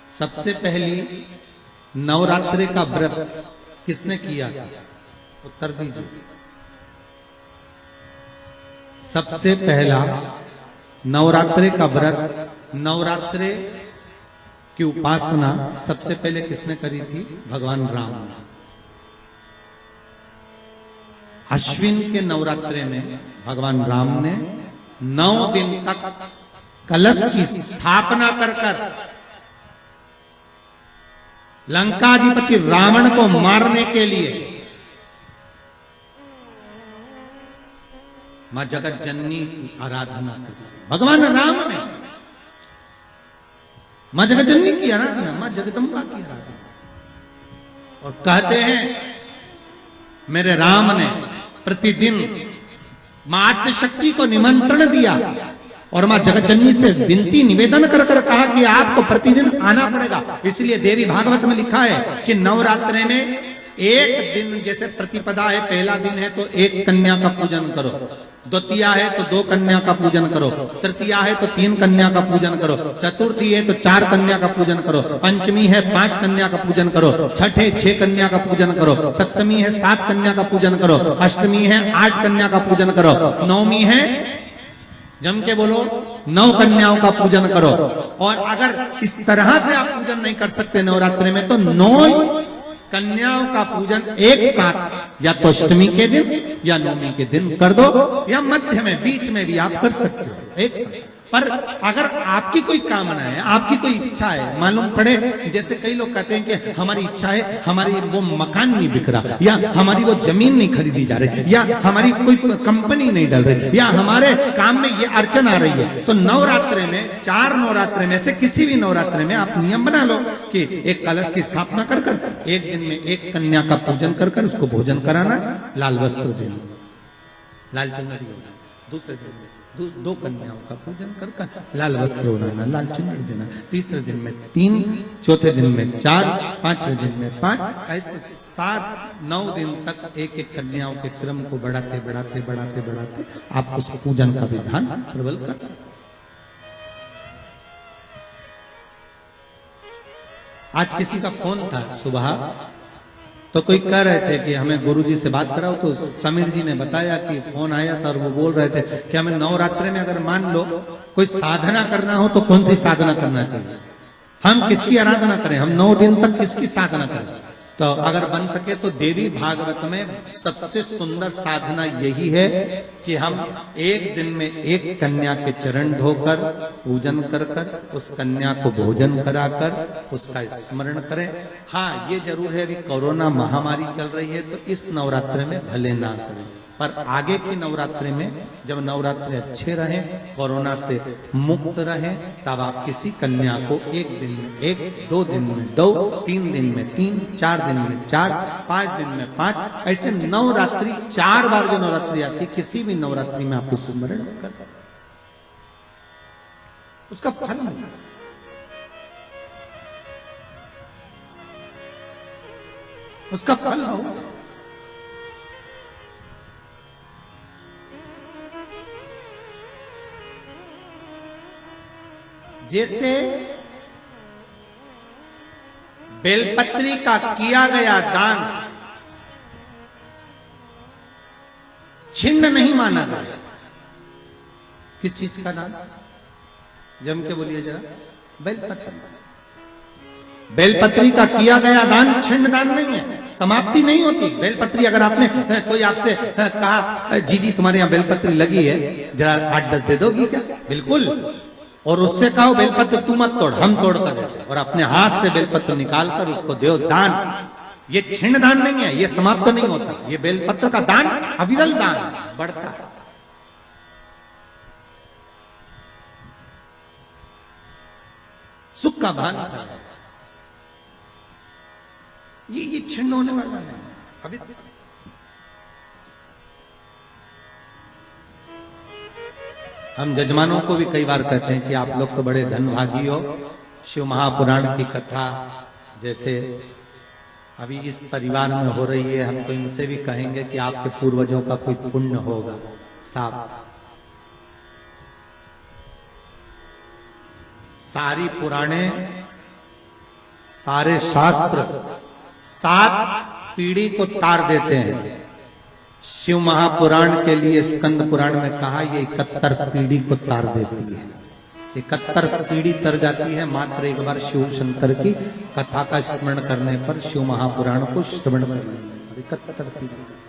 सबसे पहली नवरात्रि का व्रत किसने किया था? उत्तर दीजिए। सबसे पहला नवरात्रि का व्रत, नवरात्रि की उपासना सबसे पहले किसने करी थी? भगवान राम ने। अश्विन के नवरात्रि में भगवान राम ने 9 दिन तक कलश की स्थापना कर लंकाधिपति रावण को मारने के लिए मां जगत जननी की आराधना की। भगवान राम ने मां जगत जननी की आराधना, मां जगदम्बा की आराधना। और कहते हैं मेरे राम ने प्रतिदिन मां आद्यशक्ति को निमंत्रण दिया और मां जगत जननी से विनती निवेदन कर कहा कि आपको प्रतिदिन आना पड़ेगा। इसलिए देवी भागवत में लिखा है कि नवरात्रि में एक दिन, जैसे प्रतिपदा है, पहला दिन है तो एक कन्या का पूजन करो, द्वितीया है तो 2 कन्या का पूजन करो, तृतीया है तो 3 कन्या का पूजन करो, चतुर्थी है तो 4 कन्या का पूजन करो, पंचमी है 5 कन्या का पूजन करो, छठ है 6 कन्या का पूजन करो, सप्तमी है 7 कन्या का पूजन करो, अष्टमी है 8 कन्या का पूजन करो, नवमी है, जम के बोलो, 9 कन्याओं का पूजन करो। और अगर इस तरह से आप पूजन नहीं कर सकते नवरात्रि में तो 9 कन्याओं का पूजन एक साथ या तो अष्टमी के दिन या नवमी के दिन कर दो, या मध्य में बीच में भी आप कर सकते हो एक साथ। पर अगर आपकी कोई कामना है, आपकी कोई इच्छा है, मालूम पड़े, जैसे कई लोग कहते हैं कि हमारी इच्छा है, हमारी वो मकान नहीं बिक रहा, या हमारी वो जमीन नहीं खरीदी जा रही, या हमारी कोई कंपनी नहीं डल रही, या हमारे काम में ये अड़चन आ रही है, तो नवरात्रि में 4 नवरात्रि में से किसी भी नवरात्रि में आप नियम बना लो कि एक कलश की स्थापना कर एक दिन में एक कन्या का पूजन कर उसको भोजन कराना, लाल वस्त्र देना, लाल चुनरी देना, दूसरे दिन में 2 कन्याओं का पूजन कर लाल वस्त्र ओढ़ाना, लाल चुनरी देना, तीसरे दिन में 3, चौथे दिन में 4, 5वें दिन में 5, ऐसे 7-9 दिन तक एक कन्याओं के क्रम को बढ़ाते आप उस पूजन का विधान प्रबल कर सकते। आज किसी का फोन था सुबह, तो कोई कह रहे थे कि हमें गुरुजी से बात कराओ, तो समीर जी ने बताया कि फोन आया था और वो बोल रहे थे कि हमें नवरात्रि में अगर मान लो कोई साधना करना हो तो कौन सी साधना करना चाहिए, हम किसकी आराधना करें, हम 9 दिन तक किसकी साधना करें। तो अगर बन सके तो देवी भागवत में सबसे सुंदर साधना यही है कि हम एक दिन में एक कन्या के चरण धोकर पूजन कर उस कन्या को भोजन कराकर उसका स्मरण करें। हाँ, ये जरूर है कि कोरोना महामारी चल रही है तो इस नवरात्रि में भले ना करें, पर आगे की नवरात्रि में जब नवरात्रि अच्छे रहें, कोरोना से मुक्त रहें, तब आप किसी कन्या को एक दिन में 1, 2 दिन में 2, 3 दिन में 3, 4 दिन में 4, 5 दिन में 5, ऐसे नवरात्रि 4 बार जो नवरात्रि आती, किसी भी नवरात्रि में आप स्मरण कर उसका फल मिलेगा। उसका फल होगा। जैसे बेलपत्री का किया गया दान छिन्न नहीं माना गया। किस चीज का दान? जम के बोलिए जरा। बेलपत्री। बेलपत्री का किया गया दान छिन्न दान नहीं है, समाप्ति नहीं होती। बेलपत्री अगर आपने कोई आपसे कहा जी तुम्हारे यहाँ बेलपत्री लगी है, जरा 8-10 दे दोगी क्या? बिल्कुल। और उससे कहो बेलपत्र तू मत तोड़, हम तोड़ कर देते, और अपने हाथ से बेलपत्र निकालकर उसको दो दान। ये छिन्न दान नहीं है, ये समाप्त नहीं होता। ये बेलपत्र का दान अविरल दान बढ़ता है। सुख का भान ये छिन्न होने वाला नहीं अभी। हम जजमानों को भी कई बार कहते हैं कि आप लोग तो बड़े धनभागी हो, शिव महापुराण की कथा जैसे अभी इस परिवार में हो रही है, हम तो इनसे भी कहेंगे कि आपके पूर्वजों का कोई पुण्य होगा। साफ सारी पुराणे सारे शास्त्र 7 पीढ़ी को तार देते हैं। शिव महापुराण के लिए स्कंद पुराण में कहा ये 71 पीढ़ी को तार देती है। 71 पीढ़ी तर जाती है मात्र एक बार शिव शंकर की कथा का स्मरण करने पर, शिव महापुराण को श्रवण करने पर 71 पीढ़ी।